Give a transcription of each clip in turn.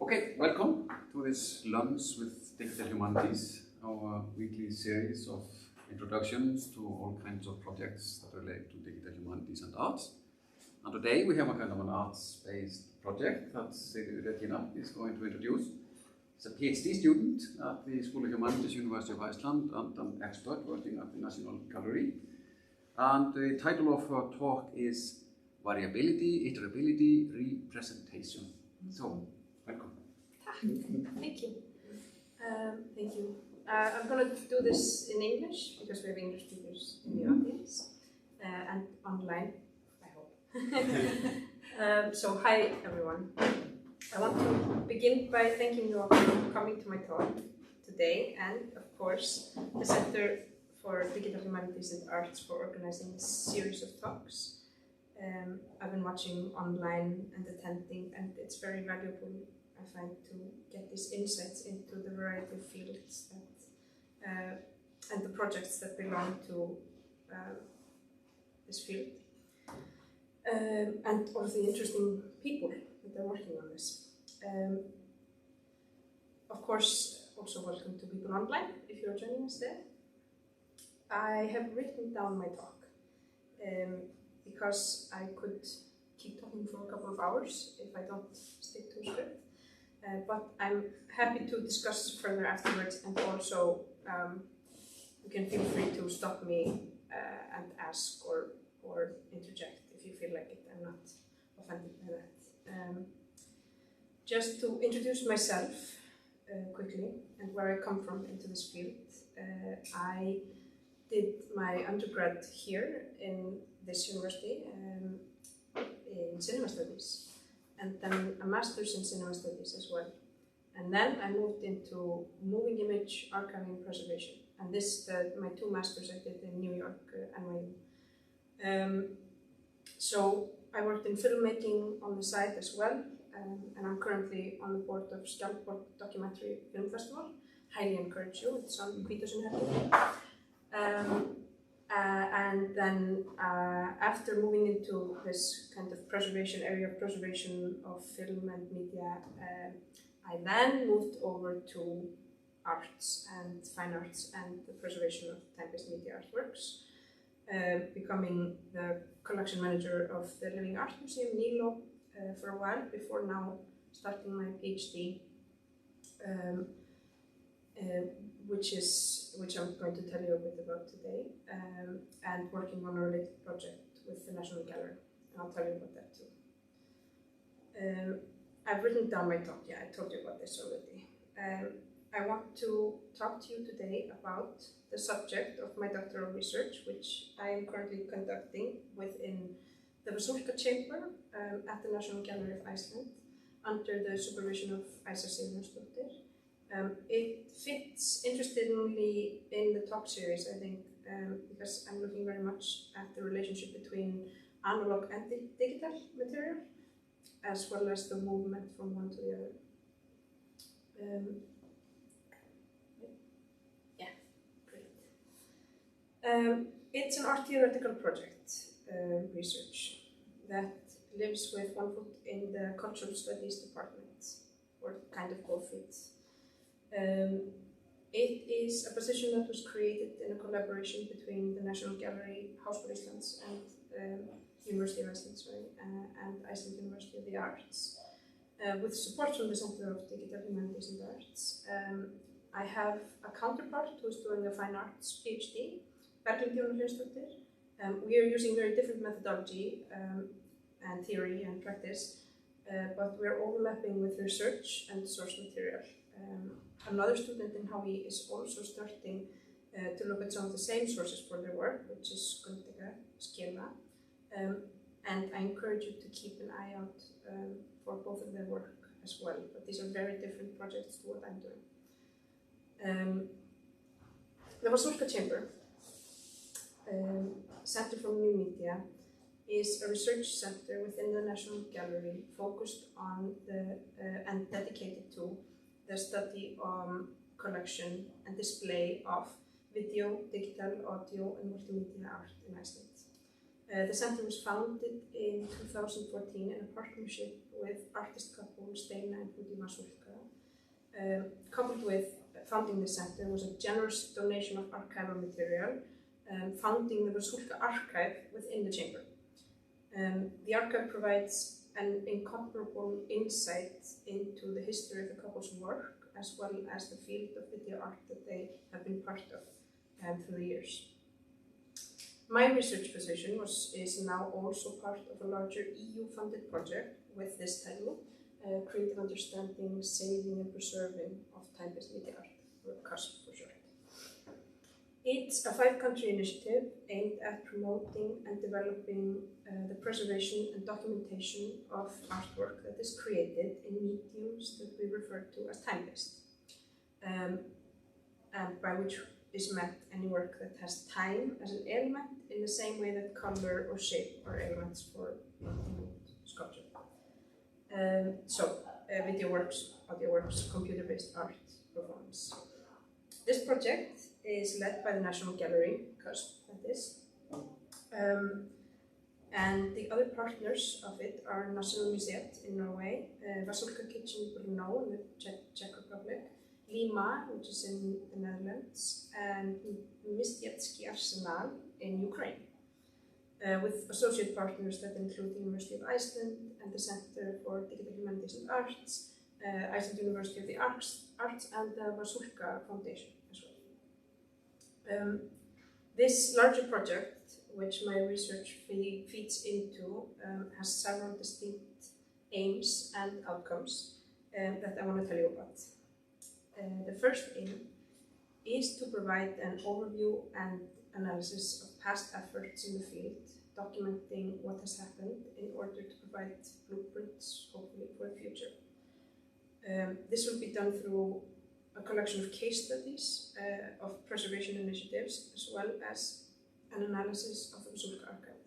Okay, welcome to this Lunch with Digital Humanities, our weekly series of introductions to all kinds of projects that relate to digital humanities and arts. And today we have a kind of an arts-based project that Regina is going to introduce. She's a PhD student at the School of Humanities, University of Iceland, and an expert working at the National Gallery. And the title of her talk is Variability, Iterability, Representation. So, welcome. Thank you. Thank you. I'm going to do this in English because we have English speakers in the audience and online, I hope. So, hi everyone. I want to begin by thanking you all for coming to my talk today, and of course the Center for Digital Humanities and Arts for organizing this series of talks. I've been watching online and attending, and it's very valuable, I find, to get these insights into the variety of fields that, and the projects that belong to this field, and all the interesting people that are working on this. Of course, also welcome to people online, if you're joining us there. I have written down my talk because I could keep talking for a couple of hours if I don't stick to a script. But I'm happy to discuss further afterwards, and also you can feel free to stop me and ask or interject if you feel like it. I'm not offended by that. Just to introduce myself quickly and where I come from into this field. I did my undergrad here in this university in cinema studies, and then a master's in cinema studies as well. And then I moved into moving image archiving preservation, and this my two masters I did in New York, NYU. So I worked in filmmaking on the side as well, and I'm currently on the board of Skjaldborg Documentary Film Festival. Highly encourage you, it's on Hvítasunnuhelgi. And then after moving into this kind of area of preservation of film and media, I then moved over to arts and fine arts and the preservation of time-based media artworks, becoming the collection manager of the Living Art Museum, NILO, for a while, before now starting my PhD, which I'm going to tell you a bit about today, and working on a related project with the National Gallery, and I'll tell you about that too. I've written down my talk, yeah, I told you about this already. I want to talk to you today about the subject of my doctoral research, which I am currently conducting within the Vasulka Chamber at the National Gallery of Iceland, under the supervision of Æsa Sigurjónsdóttir. It fits interestingly in the talk series, I think, because I'm looking very much at the relationship between analog and digital material, as well as the movement from one to the other. Yeah, great. It's an art theoretical project, research, that lives with one foot in the cultural studies department, or kind of both feet. It is a position that was created in a collaboration between the National Gallery, Háskóli Íslands, and University of Iceland, and Iceland University of the Arts, with support from the Center of Digital Humanities and Arts. I have a counterpart who is doing a fine arts PhD, Berglindi Hlynsdóttir. We are using very different methodology and theory and practice, but we are overlapping with research and source material. Another student in Háskóli is also starting to look at some of the same sources for their work, which is Gunnveiga Skela, and I encourage you to keep an eye out for both of their work as well, but these are very different projects to what I'm doing. The Vasulka Chamber, Center for New Media, is a research center within the National Gallery focused on and dedicated to the study on collection and display of video, digital, audio, and multimedia art in Iceland. The center was founded in 2014 in a partnership with artist couple Steina and Rudi Vasulka. Coupled with founding the center was a generous donation of archival material, founding the Vasulka archive within the chamber. The archive provides an incomparable insight into the history of the couple's work, as well as the field of video art that they have been part of through the years. My research position is now also part of a larger EU-funded project with this title, Creative Understanding, Saving and Preserving of Time-Based Media Art, or CUSP for short. It's a 5-country initiative aimed at promoting and developing the preservation and documentation of artwork that is created in mediums that we refer to as time-based, and by which is meant any work that has time as an element in the same way that color or shape are elements for sculpture. Video works, audio works, computer-based art performance. This project is led by the National Gallery, CUSP, that is. And the other partners of it are Nasjonalmuseet in Norway, Vasulka Kitchen Brno in the Czech Republic, Lima, which is in the Netherlands, and Mystietsky Arsenal in Ukraine, with associate partners that include the University of Iceland and the Center for Digital Humanities and Arts, Iceland University of the Arts, and the Vasulka Foundation as well. This larger project, which my research feeds into, has several distinct aims and outcomes that I want to tell you about. The first aim is to provide an overview and analysis of past efforts in the field, documenting what has happened in order to provide blueprints, hopefully, for the future. This will be done through a collection of case studies of preservation initiatives, as well as an analysis of the Vasulka archive.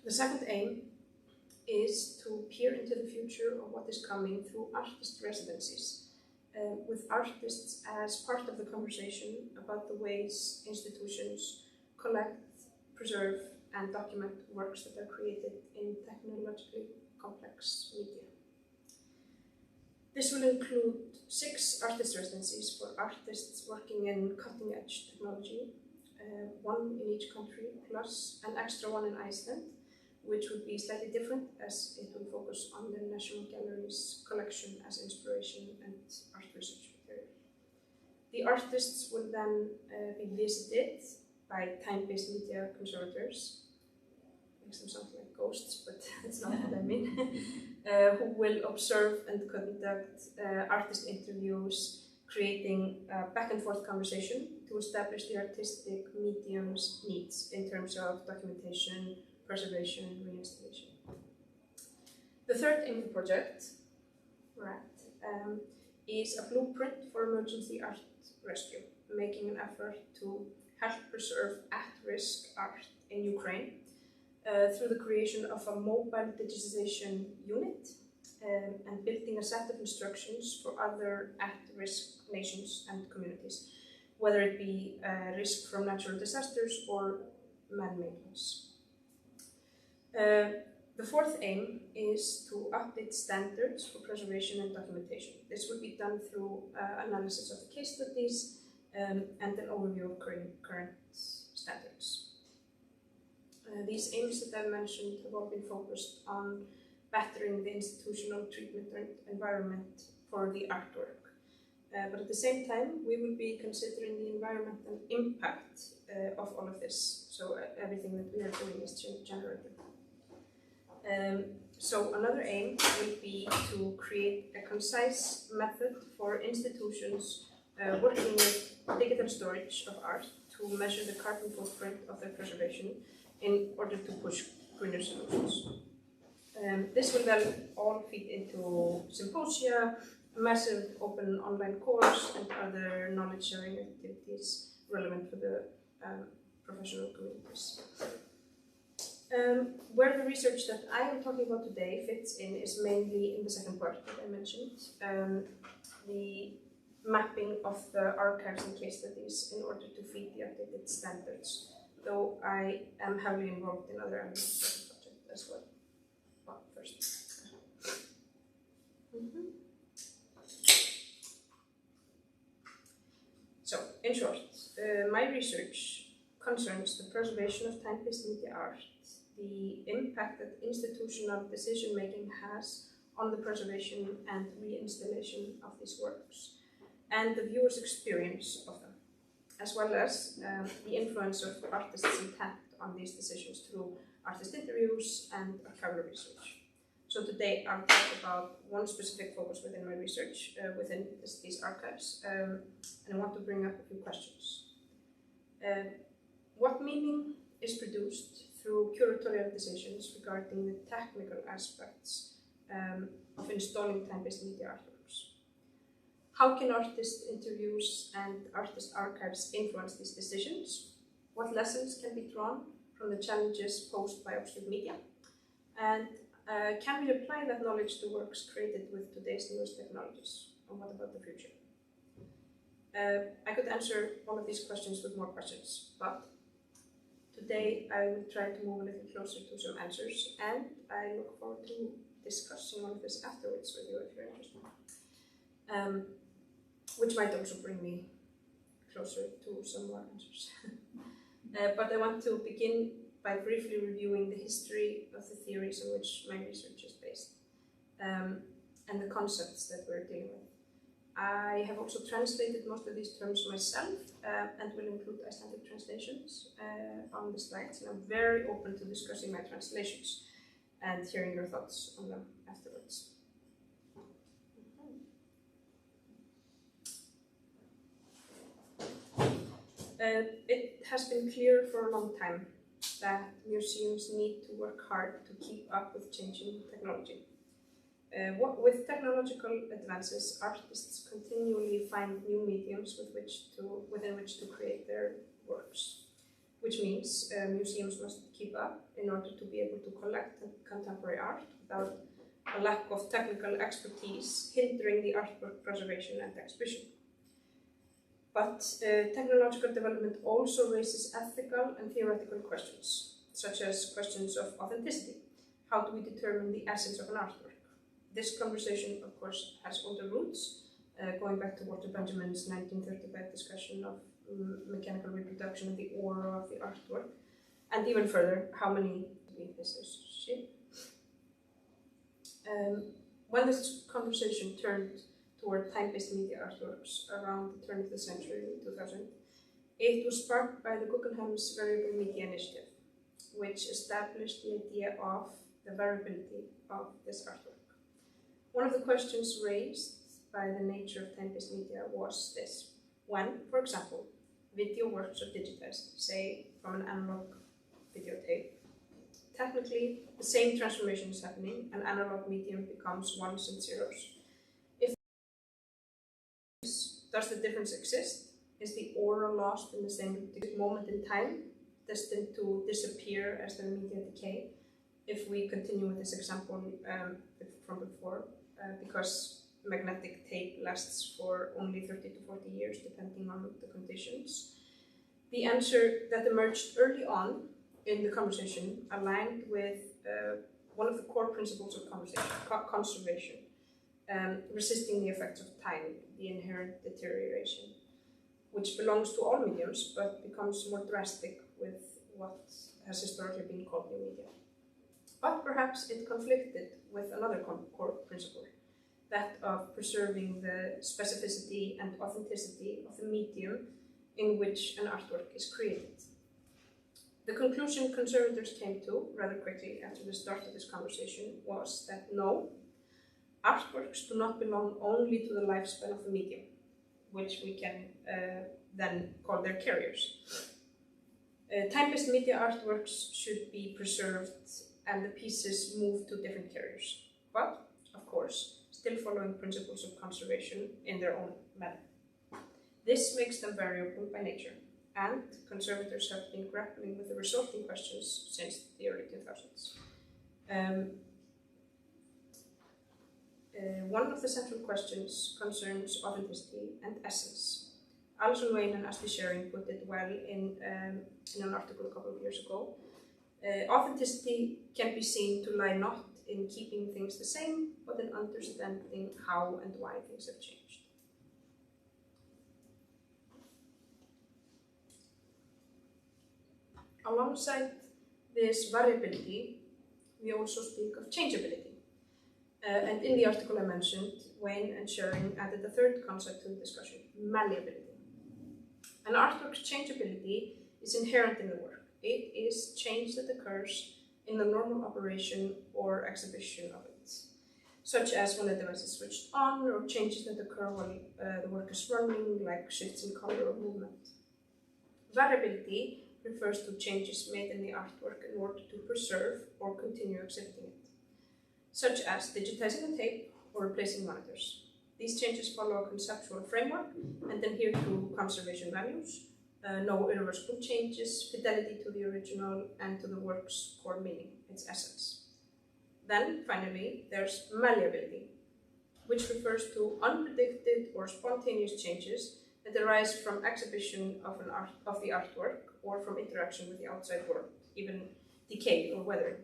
The second aim is to peer into the future of what is coming through artist residencies, with artists as part of the conversation about the ways institutions collect, preserve, and document works that are created in technologically complex media. This will include 6 artist residencies for artists working in cutting-edge technology, 1 in each country, plus an extra 1 in Iceland, which would be slightly different as it will focus on the National Gallery's collection as inspiration and art research material. The artists will then be visited by time-based media conservators, makes them sound like ghosts, but that's not what I mean, who will observe and conduct artist interviews, creating a back and forth conversation to establish the artistic medium's needs in terms of documentation, preservation, and reinstallation. The third aim of the project, is a blueprint for emergency art rescue, making an effort to help preserve at-risk art in Ukraine through the creation of a mobile digitization unit and building a set of instructions for other at-risk nations and communities, whether it be risk from natural disasters or man-made ones. The fourth aim is to update standards for preservation and documentation. This will be done through analysis of the case studies and an overview of current standards. These aims that I mentioned have all been focused on bettering the institutional treatment and environment for the artwork. But at the same time, we will be considering the environmental impact of all of this. So everything that we are doing is generative. So another aim will be to create a concise method for institutions working with digital storage of art to measure the carbon footprint of their preservation in order to push greener solutions. This will then all feed into symposia, a massive open online course, and other knowledge sharing activities relevant for the professional communities. Where the research that I am talking about today fits in is mainly in the second part that I mentioned, the mapping of the archives and case studies in order to feed the updated standards though I am heavily involved in other elements of the project as well. Well, first. So, in short, my research concerns the preservation of time-based media art, the impact that institutional decision-making has on the preservation and reinstallation of these works, and the viewer's experience of them, as well as the influence of artists' intent on these decisions through artist interviews and archival research. So today I'll talk about one specific focus within my research within these archives, and I want to bring up a few questions. What meaning is produced through curatorial decisions regarding the technical aspects of installing time-based media artworks? How can artist interviews and artist archives influence these decisions? What lessons can be drawn from the challenges posed by obscure media? And can we apply that knowledge to works created with today's newest technologies? And what about the future? I could answer all of these questions with more questions, but today I will try to move a little closer to some answers, and I look forward to discussing all of this afterwards with you if you're interested. Which might also bring me closer to some more answers. But I want to begin by briefly reviewing the history of the theories on which my research is based, and the concepts that we're dealing with. I have also translated most of these terms myself, and will include Icelandic translations on the slides, and I'm very open to discussing my translations and hearing your thoughts on them afterwards. It has been clear for a long time that museums need to work hard to keep up with changing technology. With technological advances, artists continually find new mediums within which to create their works, which means museums must keep up in order to be able to collect contemporary art without a lack of technical expertise hindering the artwork preservation and exhibition. But technological development also raises ethical and theoretical questions, such as questions of authenticity. How do we determine the essence of an artwork? This conversation, of course, has older roots, going back to Walter Benjamin's 1935 discussion of mechanical reproduction of the aura of the artwork, and even further, how many pieces shape. When this conversation turned toward time-based media artworks around the turn of the century, 2000, it was sparked by the Guggenheim's Variable Media Initiative, which established the idea of the variability of this artwork. One of the questions raised by the nature of time-based media was this: when, for example, video works are digitized, say from an analog videotape, technically the same transformation is happening, an analog medium becomes ones and zeros. Does the difference exist? Is the aura lost in the same moment in time, destined to disappear as the media decay? If we continue with this example from before, because magnetic tape lasts for only 30 to 40 years, depending on the conditions. The answer that emerged early on in the conversation aligned with one of the core principles of conservation, resisting the effects of time, the inherent deterioration, which belongs to all mediums, but becomes more drastic with what has historically been called new media. But perhaps it conflicted with another core principle, that of preserving the specificity and authenticity of the medium in which an artwork is created. The conclusion conservators came to rather quickly after the start of this conversation was that no, artworks do not belong only to the lifespan of the medium, which we can then call their carriers. Time-based media artworks should be preserved and the pieces moved to different carriers, but, of course, still following principles of conservation in their own manner. This makes them variable by nature, and conservators have been grappling with the resulting questions since the early 2000s. One of the central questions concerns authenticity and essence. Alison Wayne and Ashley Sharing put it well in an article a couple of years ago. Authenticity can be seen to lie not in keeping things the same, but in understanding how and why things have changed. Alongside this variability, we also speak of changeability. And in the article I mentioned, Wayne and Sharing added a third concept to the discussion, malleability. An artwork's changeability is inherent in the work. It is change that occurs in the normal operation or exhibition of it, such as when a device is switched on, or changes that occur while the work is running, like shifts in color or movement. Variability refers to changes made in the artwork in order to preserve or continue exhibiting it, such as digitizing a tape or replacing monitors. These changes follow a conceptual framework and adhere to conservation values, no irreversible changes, fidelity to the original and to the work's core meaning, its essence. Then, finally, there's malleability, which refers to unpredicted or spontaneous changes that arise from exhibition of the artwork or from interaction with the outside world, even decay or weathering.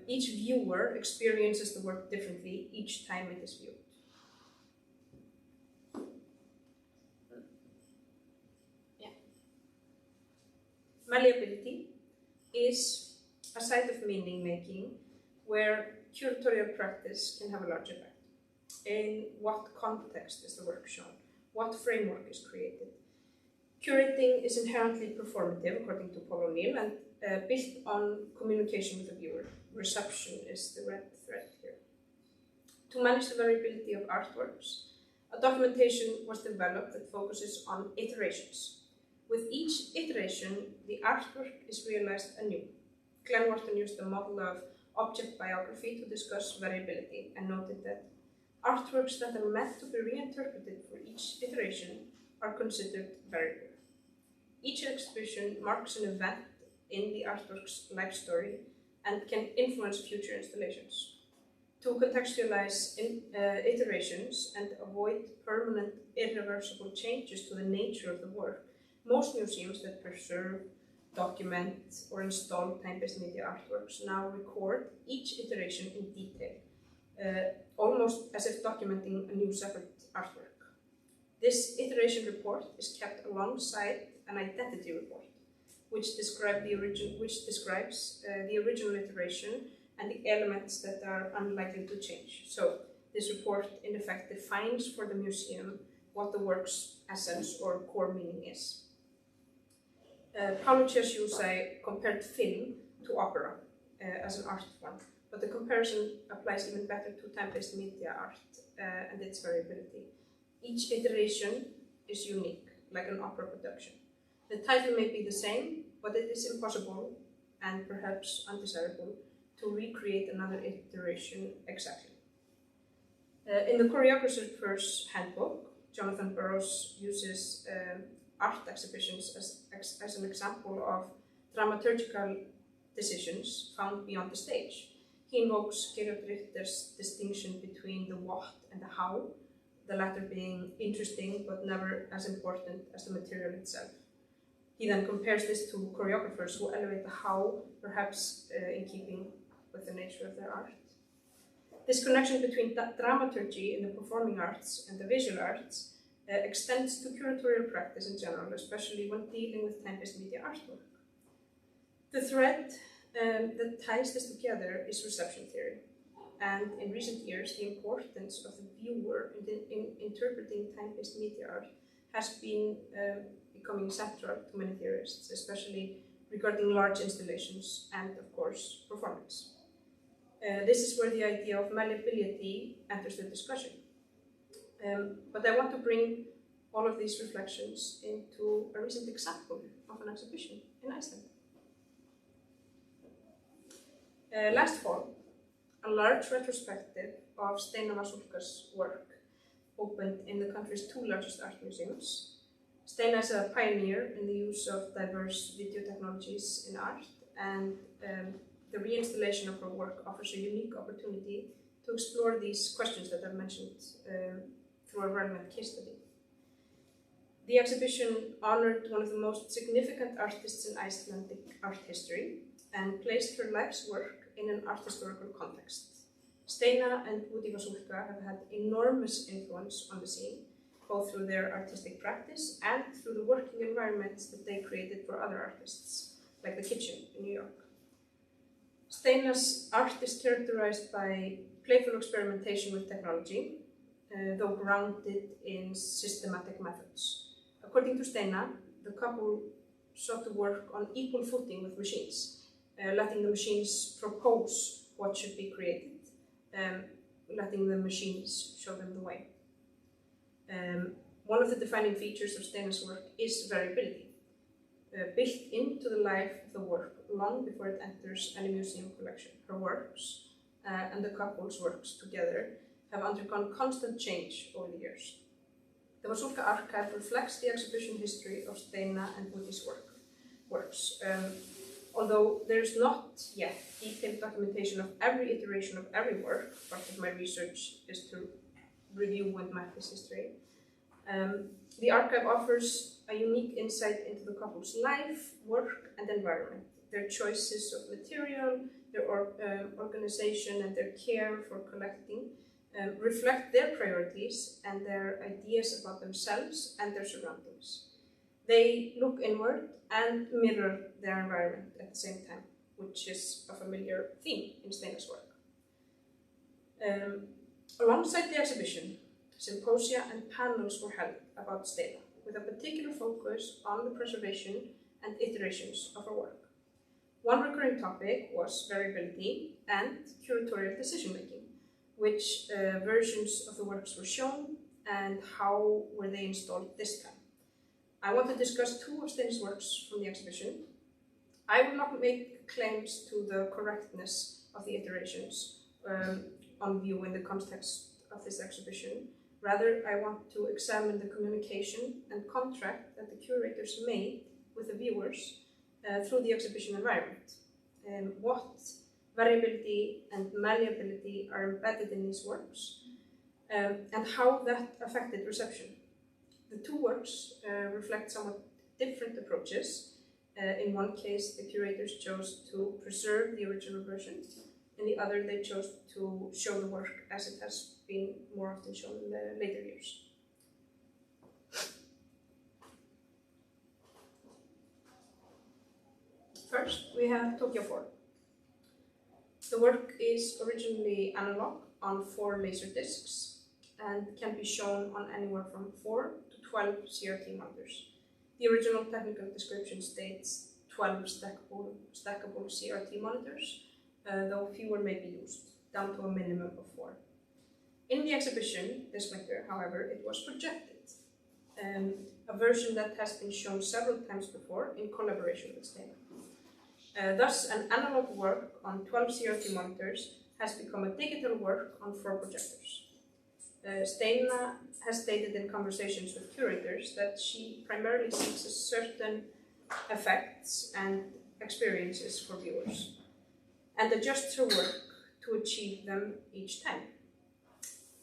Each viewer experiences the work differently each time it is viewed. Malleability is a side of meaning making where curatorial practice can have a large effect. In what context is the work shown? What framework is created? Curating is inherently performative, according to Paul O'Neill, and built on communication with the viewer. Reception is the red thread here. To manage the variability of artworks, a documentation was developed that focuses on iterations. With each iteration, the artwork is realized anew. Glenn Wharton used the model of object biography to discuss variability and noted that artworks that are meant to be reinterpreted for each iteration are considered variable. Each exhibition marks an event in the artwork's life story and can influence future installations. To contextualize iterations and avoid permanent irreversible changes to the nature of the work, most museums that preserve, document, or install time-based media artworks now record each iteration in detail, almost as if documenting a new separate artwork. This iteration report is kept alongside an identity report, which describes the original iteration and the elements that are unlikely to change. So this report, in effect, defines for the museum what the work's essence or core meaning is. Paulo Cerci compared film to opera as an art form, but the comparison applies even better to time-based media art and its variability. Each iteration is unique, like an opera production. The title may be the same, but it is impossible, and perhaps undesirable, to recreate another iteration exactly. In the Choreographer's Handbook, Jonathan Burrows uses art exhibitions as an example of dramaturgical decisions found beyond the stage. He invokes Gerhard Richter's distinction between the what and the how, the latter being interesting but never as important as the material itself. He then compares this to choreographers who elevate the how, perhaps in keeping with the nature of their art. This connection between dramaturgy in the performing arts and the visual arts extends to curatorial practice in general, especially when dealing with time-based media artwork. The thread that ties this together is reception theory, and in recent years the importance of the viewer in interpreting time-based media art has been becoming central to many theorists, especially regarding large installations and, of course, performance. This is where the idea of malleability enters the discussion. But I want to bring all of these reflections into a recent example of an exhibition in Iceland. Last fall, a large retrospective of Steina Vasulka's work opened in the country's two largest art museums. Steina is a pioneer in the use of diverse video technologies in art, and the reinstallation of her work offers a unique opportunity to explore these questions that I've mentioned through a relevant case study. The exhibition honored one of the most significant artists in Icelandic art history and placed her life's work in an art historical context. Steina and Woody Vasulka have had enormous influence on the scene, both through their artistic practice and through the working environments that they created for other artists, like The Kitchen in New York. Steina's art is characterized by playful experimentation with technology, though grounded in systematic methods. According to Steina, the couple sought to work on equal footing with machines, letting the machines propose what should be created, letting the machines show them the way. One of the defining features of Steina's work is variability, built into the life of the work long before it enters any museum collection. Her works and the couple's works together have undergone constant change over the years. The Vasulka archive reflects the exhibition history of Steina and Woody's works. Although there is not yet detailed documentation of every iteration of every work, part of my research is to review and map this history. The archive offers a unique insight into the couple's life, work, and environment, their choices of material, their organization, and their care for collecting reflect their priorities and their ideas about themselves and their surroundings. They look inward and mirror their environment at the same time, which is a familiar theme in Steina's work. Alongside the exhibition, symposia and panels were held about Steina, with a particular focus on the preservation and iterations of her work. One recurring topic was variability and curatorial decision-making, which versions of the works were shown and how were they installed this time. I want to discuss two of Steina's works from the exhibition. I will not make claims to the correctness of the iterations on view in the context of this exhibition. Rather, I want to examine the communication and contract that the curators made with the viewers through the exhibition environment. What variability and malleability are embedded in these works, and how that affected reception. The two works reflect somewhat different approaches. In one case, the curators chose to preserve the original version. In the other, they chose to show the work as it has been more often shown in the later years. First, we have Tokyo 4. The work is originally analog on 4 laser discs and can be shown on anywhere from 4 to 12 CRT monitors. The original technical description states 12 stackable CRT monitors, though fewer may be used, down to a minimum of 4. In the exhibition this winter, however, it was projected, a version that has been shown several times before in collaboration with Steina. Thus, an analog work on 12 CRT monitors has become a digital work on 4 projectors. Steina has stated in conversations with curators that she primarily seeks certain effects and experiences for viewers, and adjusts her work to achieve them each time.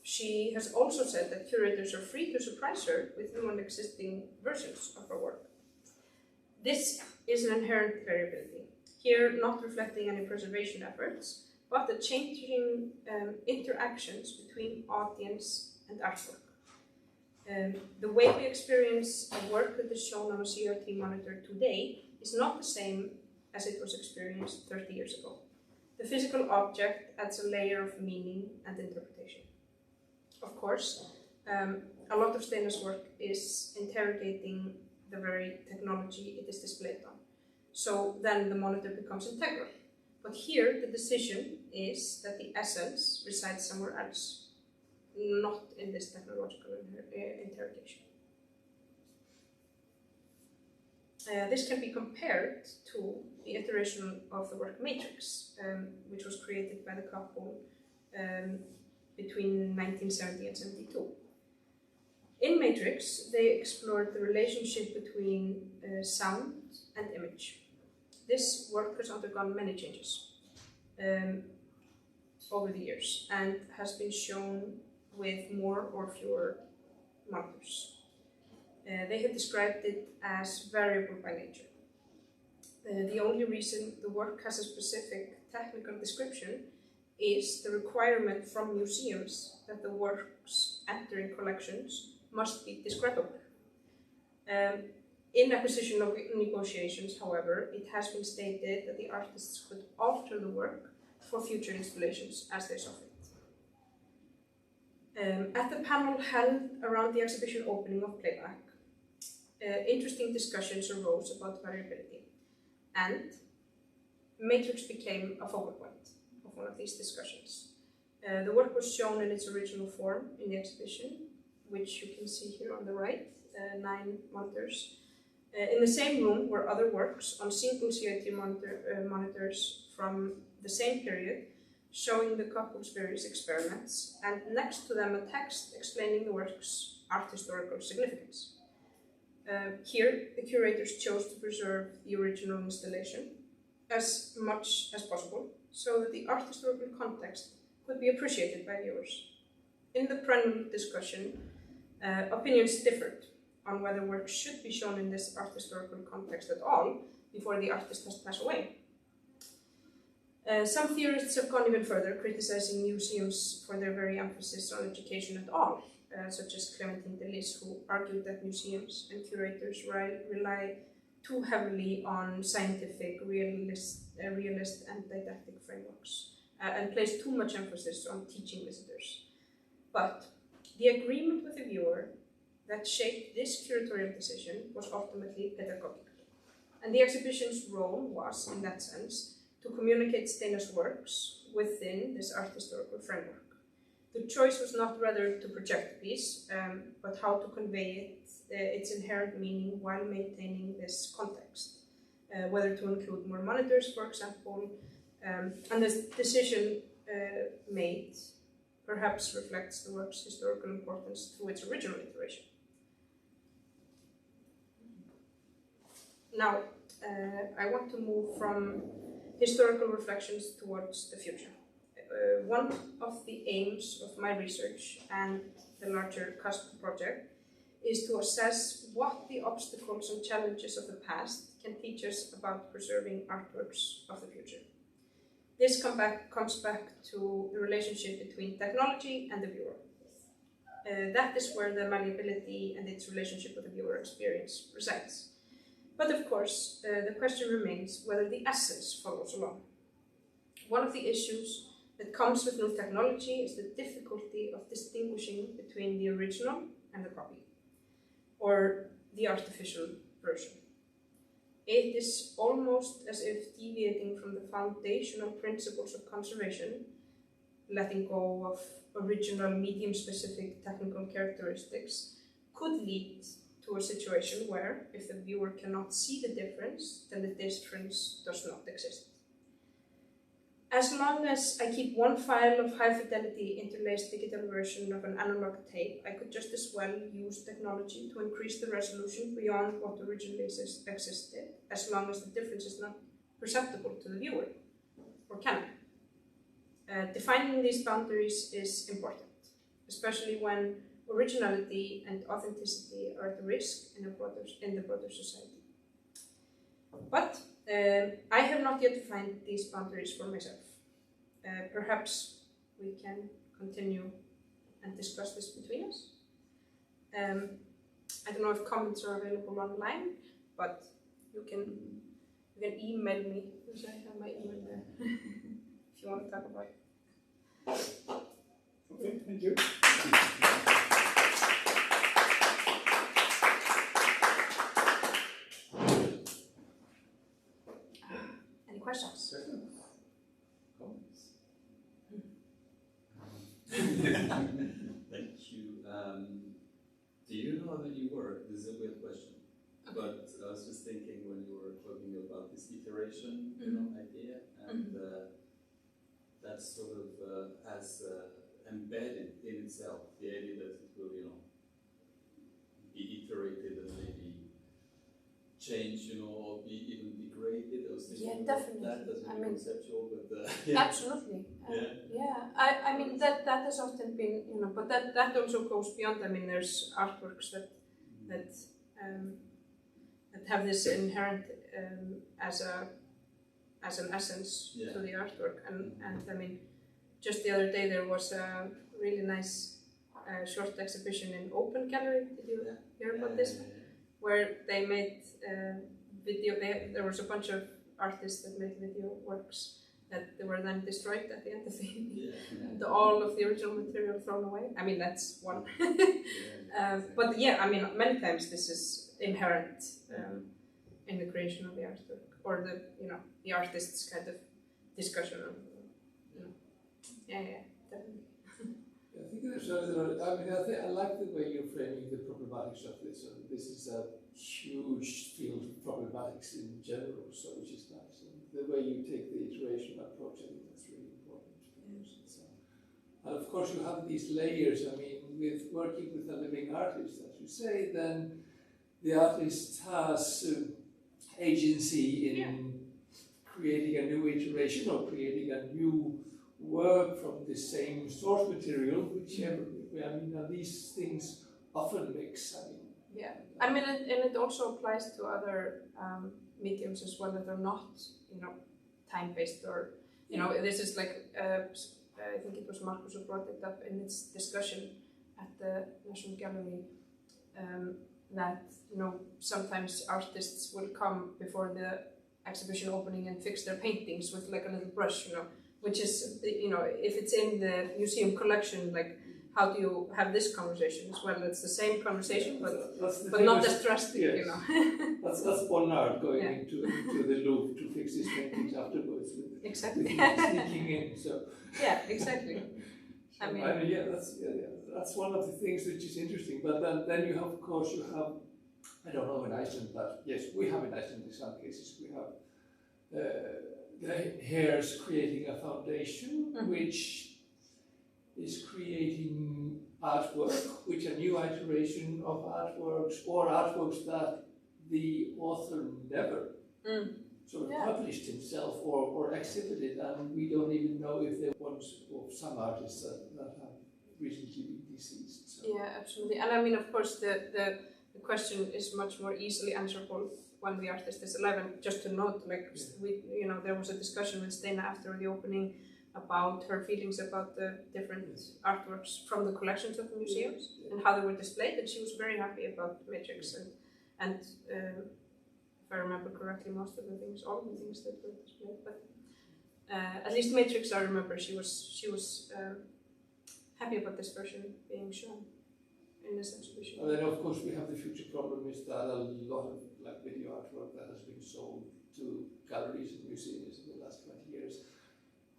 She has also said that curators are free to surprise her with new and existing versions of her work. This is an inherent variability, here not reflecting any preservation efforts, but the changing interactions between audience and artwork. The way we experience a work that is shown on a CRT monitor today is not the same as it was experienced 30 years ago. The physical object adds a layer of meaning and interpretation. Of course, a lot of Steina's work is interrogating the very technology it is displayed on. So then the monitor becomes integral. But here the decision is that the essence resides somewhere else, not in this technological interrogation. This can be compared to the iteration of the work Matrix, which was created by the couple between 1970 and 72. In Matrix, they explored the relationship between sound and image. This work has undergone many changes over the years and has been shown with more or fewer monitors. They have described it as variable by nature. The only reason the work has a specific technical description is the requirement from museums that the works entering collections must be describable. In acquisition negotiations, however, it has been stated that the artists could alter the work for future installations as they saw fit. At the panel held around the exhibition opening of Playback, interesting discussions arose about variability, and Matrix became a focal point of one of these discussions. The work was shown in its original form in the exhibition, which you can see here on the right, 9 monitors. In the same room were other works on single CRT monitors from the same period, showing the couple's various experiments, and next to them a text explaining the work's art historical significance. Here, the curators chose to preserve the original installation as much as possible, so that the art historical context could be appreciated by viewers. In the panel discussion, opinions differed on whether works should be shown in this art historical context at all before the artist has passed away. Some theorists have gone even further, criticizing museums for their very emphasis on education at all, such as Clementine Delis, who argued that museums and curators rely too heavily on scientific, realist and didactic frameworks, and place too much emphasis on teaching visitors. But the agreement with the viewer that shaped this curatorial decision was ultimately pedagogical, and the exhibition's role was, in that sense, to communicate Steina's works within this art historical framework. The choice was not whether to project the piece, but how to convey its inherent meaning while maintaining this context. Whether to include more monitors, for example, and this decision made perhaps reflects the work's historical importance through its original iteration. Now, I want to move from historical reflections towards the future. One of the aims of my research and the larger CUSP project is to assess what the obstacles and challenges of the past can teach us about preserving artworks of the future. This comes back to the relationship between technology and the viewer. That is where the malleability and its relationship with the viewer experience resides. But of course, the question remains whether the essence follows along. One of the issues that comes with new technology is the difficulty of distinguishing between the original and the copy, or the artificial version. It is almost as if deviating from the foundational principles of conservation, letting go of original medium-specific technical characteristics, could lead to a situation where, if the viewer cannot see the difference, then the difference does not exist. As long as I keep one file of high-fidelity interlaced digital version of an analog tape, I could just as well use technology to increase the resolution beyond what originally existed, as long as the difference is not perceptible to the viewer, or can. Defining these boundaries is important, especially when originality and authenticity are at risk in the broader society. But I have not yet defined these boundaries for myself. Perhaps we can continue and discuss this between us. I don't know if comments are available online, but you can email me, because I have my email there, if you want to talk about it. Okay, thank you. Any questions? Thank you. Do you know how you work? This is a weird question, but I was just thinking when you were talking about this iteration idea, and that sort of has embedded in itself the idea that it will, be iterated and maybe change, or be even degraded. I was thinking definitely. That doesn't be conceptual, but Absolutely. I mean that has often been, but that also goes beyond. I mean, there's artworks that that have this inherent as an essence Yeah. to the artwork. And I mean, just the other day there was a really nice short exhibition in Open Gallery. Did you hear about this? Where they made video. There was a bunch of artists that made video works that they were then destroyed at the end of the evening. All of the original material thrown away. I mean, that's one. But yeah, I mean, many times this is inherent in the creation of the artwork, or the artist's kind of discussion of, definitely. I think there's I like the way you're framing the problematics of this. This is a huge field of problematics in general, so which is nice. And the way you take the iteration approach, I think that's really important. And of course, you have these layers. I mean, with working with a living artist, as you say, then the artist has agency in creating a new iteration or creating a new work from the same source material, whichever. I mean, these things often mix. I mean, and it also applies to other mediums as well that are not, time-based, or this is like I think it was Marcus who brought it up in its discussion at the National Gallery, that sometimes artists will come before the exhibition opening and fix their paintings with like a little brush, which is if it's in the museum collection, like how do you have this conversation as well? It's the same conversation, but not as drastic, yes. That's Bonnard going into the Louvre to fix his paintings afterwards. Exactly. With sneaking in. So. Yeah, exactly. I mean, that's one of the things which is interesting. But then you have, of course, I don't know in Iceland, but yes, we have in Iceland in some cases, we have the hairs creating a foundation, which is creating artwork, which are new iteration of artworks, or artworks that the author never sort of published himself or exhibited, and we don't even know if there was some artists that have recently been deceased. So. Yeah, absolutely. And I mean, of course, the question is much more easily answerable when the artist is alive. And just to note, like there was a discussion with Steina after the opening about her feelings about the different artworks from the collections of the museums and how they were displayed, and she was very happy about Matrix and if I remember correctly, most of the things, all of the things that were displayed, but at least Matrix, I remember she was happy about this version being shown in this exhibition. And then of course we have the future problem is that a lot of video artwork that has been sold to galleries and museums in the last 20 years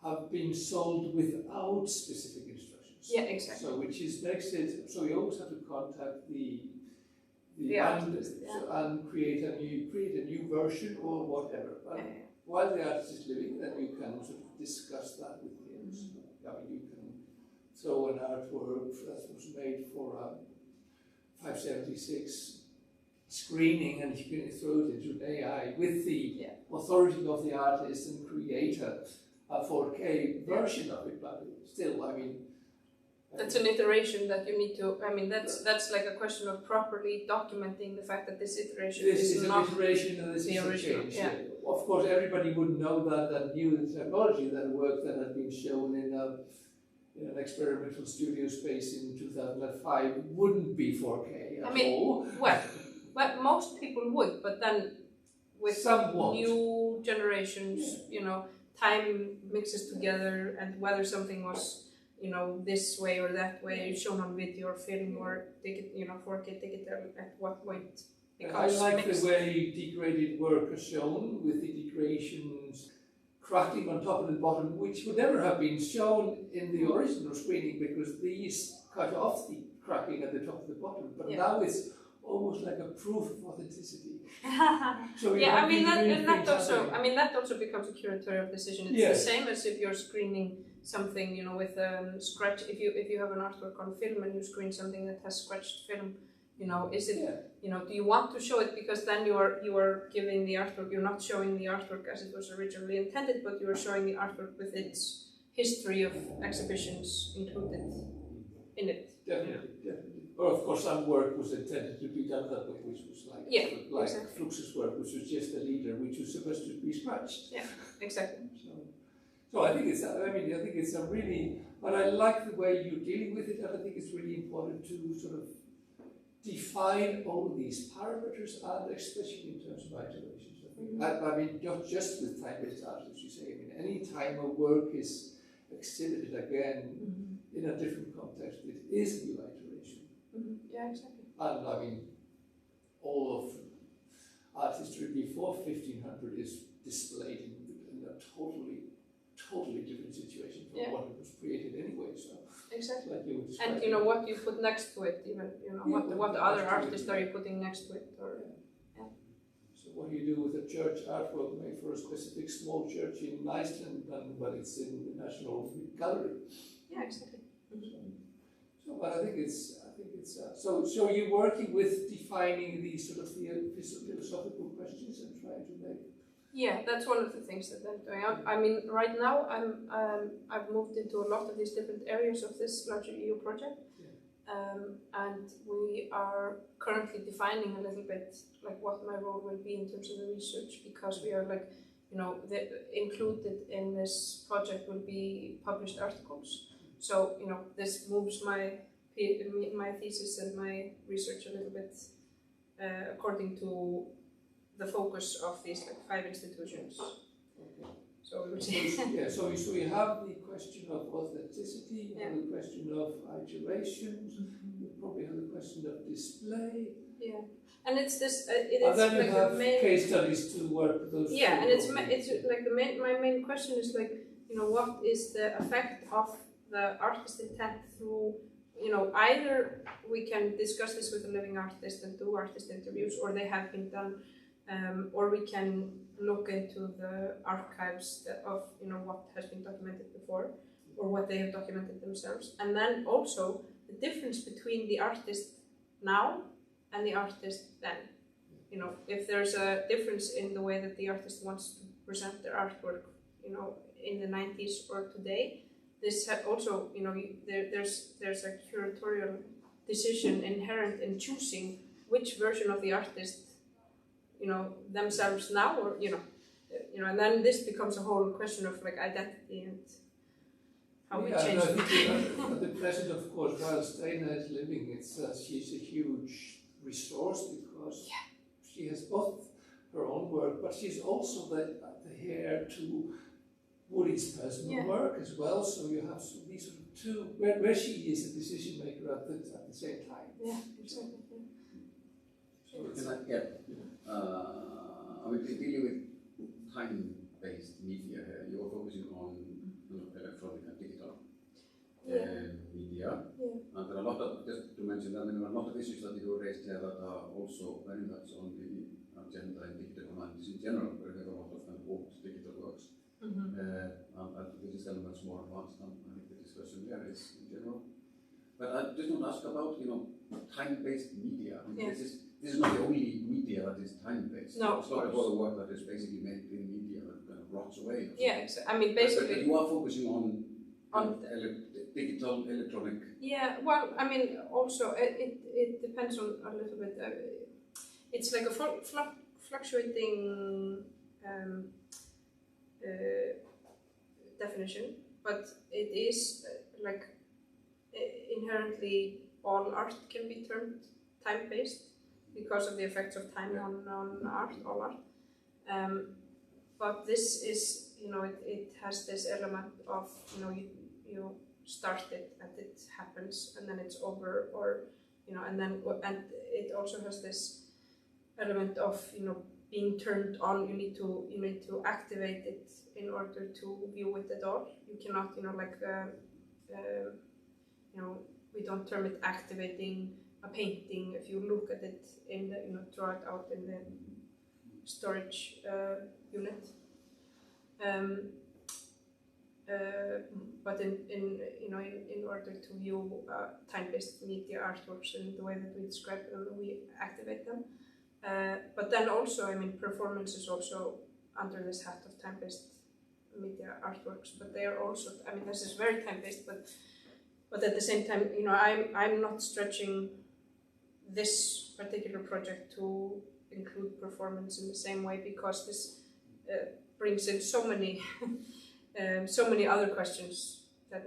have been sold without specific instructions. Yeah, exactly. So which makes it so you always have to contact the artist, and create a new version or whatever. But while the artist is living, then you can sort of discuss that with him. So, I mean, you can throw an artwork that was made for a 576 screening, and you can throw it into an AI with the authority of the artist and create a 4K version of it. But still, I mean, that's an iteration that you need to. I mean, that's like a question of properly documenting the fact that this iteration is not an iteration and this is a change. Yeah. Of course, everybody would know that knew the technology, that work that had been shown in an experimental studio space in 2005 wouldn't be 4K at all. Well, most people would, but then with new generations, time mixes together, and whether something was this way or that way, shown on video or film or 4K digital, at what point becomes I like mixed. the way degraded work is shown, with the decorations cracking on top and the bottom, which would never have been shown in the original screening because these cut off the cracking at the top and the bottom. But now it's almost like a proof of authenticity. So that also becomes a curatorial decision. It's the same as if you're screening something, with scratch. If you have an artwork on film and you screen something that has scratched film, is it do you want to show it because then you are giving the artwork. You're not showing the artwork as it was originally intended, but you are showing the artwork with its history of exhibitions included in it. Definitely. Or of course, some work was intended to be done that way, which was like exactly. Flux's work, which was just a leader, which was supposed to be scratched. Yeah, exactly. So I think it's. I think it's a really. But I like the way you're dealing with it, and I think it's really important to sort of define all of these parameters, and especially in terms of iterations. I mean, not just with time-based art, as you say. I mean, any time a work is exhibited again in a different context, it is a new iteration. Yeah, exactly. And I mean, all of art history before 1500 is displayed in a totally different situation from what it was created anyway. So exactly. like you would And you know what you put next to it, even what other artists are you putting next to it, or So what do you do with a church artwork made for a specific small church in Iceland, but it's in the National Gallery? Yeah, exactly. So, but I think it's so you're working with defining these sort of philosophical questions and trying to make. Yeah, that's one of the things that I'm doing. I mean, right now I've moved into a lot of these different areas of this larger EU project, and we are currently defining a little bit like what my role will be in terms of the research, because we are like, included in this project will be published articles. So this moves my thesis and my research a little bit according to the focus of these like 5 institutions. Okay. So we would say. So you have the question of authenticity, you have the question of iterations, you probably have the question of display. Yeah, and it's this. And then you like have the main case studies to work with those. Yeah, and it's like my main question is like, what is the effect of the artist intent through, either we can discuss this with a living artist and do artist interviews, or they have been done, or we can look into the archives of what has been documented before, or what they have documented themselves, and then also the difference between the artist now and the artist then. If there's a difference in the way that the artist wants to present their artwork, in the 90s or today, this also, there's a curatorial decision inherent in choosing which version of the artist, themselves now, or and then this becomes a whole question of like identity and how we change. I think at the present, of course, while Steina is living, she's a huge resource because she has both her own work, but she's also the heir to Woody's personal work as well. So you have these sort of two, where she is a decision maker at the same time. Yeah, exactly. I mean, dealing with time-based media here, you're focusing on electronic and digital media. And there are a lot of, just to mention that, there are a lot of issues that you raised here that are also very much on the agenda in digital humanities in general, where we have a lot of old digital works. And this is kind of much more advanced than I think the discussion there is in general. But I just want to ask about, time-based media. I mean, this is not the only media that is time-based. No, it's not all the work that is basically made in media that kind of rots away. Yeah, exactly. I mean, basically. But you are focusing on digital, electronic. Yeah, well, I mean, also it depends on a little bit. It's like a fluctuating definition, but it is like inherently all art can be termed time-based because of the effects of time on art, all art. But this is, it has this element of, you start it and it happens and then it's over, or, and it also has this element of, being turned on. You need to activate it in order to view it at all. You cannot, we don't term it activating a painting if you look at it in the, draw it out in the storage unit. But in order to view time-based media artworks in the way that we describe them, we activate them. But then also, I mean, performance is also under this hat of time-based media artworks, but they are also, I mean, this is very time-based, but at the same time, I'm not stretching this particular project to include performance in the same way, because this brings in so many so many other questions that,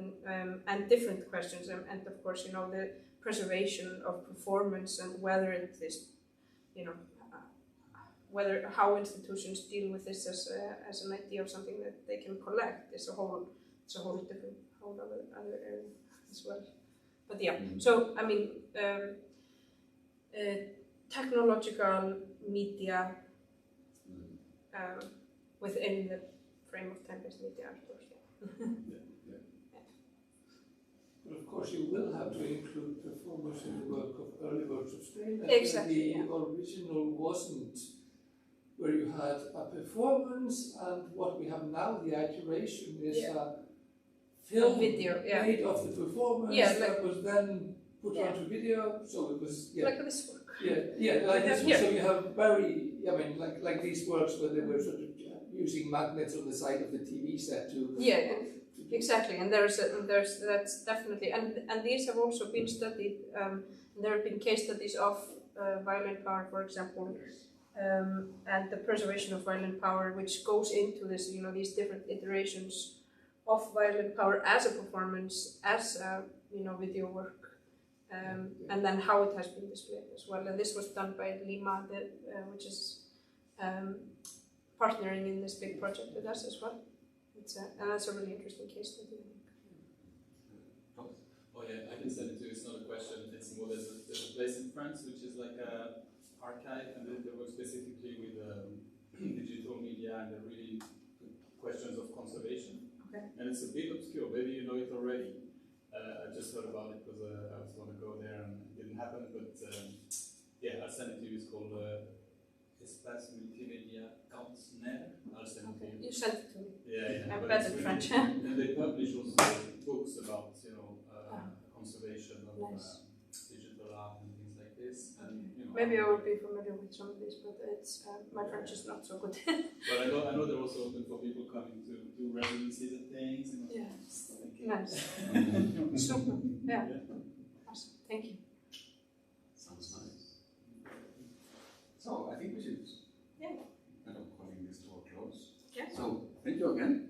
and different questions, and of course, you know, the preservation of performance and whether it is, you know, how institutions deal with this as an idea of something that they can collect is a whole different other area as well. But yeah, so I mean, technological media within the frame of time-based media, of course. But of course, you will have to include performance in the work of early works of Stein. Exactly. The original wasn't where you had a performance, and what we have now, the iteration, is a film video, made of the performance that was then put onto video. So it was like this work. Like this one. So you have very, I mean, like these works where they were sort of using magnets on the side of the TV set to. Exactly, and there's that's definitely, and these have also been studied. There have been case studies of violent power, for example, and the preservation of violent power, which goes into this, you know, these different iterations of violent power as a performance, as a, you know, video work, and then how it has been displayed as well. And this was done by Lima, which is partnering in this big project with us as well. And that's a really interesting case study. Oh yeah, I can send it to you. It's not a question. It's more there's a place in France which is like a archive, and they work specifically with digital media and the really good questions of conservation. Okay. And it's a bit obscure. Maybe you know it already. I just heard about it because I was going to go there and it didn't happen. But yeah, I'll send it to you. It's called Espace Multimédia Cantenaire. I'll send it to you. You sent it to me. Yeah. I'm But bad it's at really- French. And they publish also books about, you know, conservation of Nice. digital art and things like this. And, you know, Maybe I would be familiar with some of these, but it's my French is not so good. But I know they're also open for people coming to do residencies and things. You know, Yeah. so I think- Nice. Super. Yeah. Awesome. Thank you. Sounds nice. So I think we should Yeah. end up calling this to a close. Yeah. So thank you again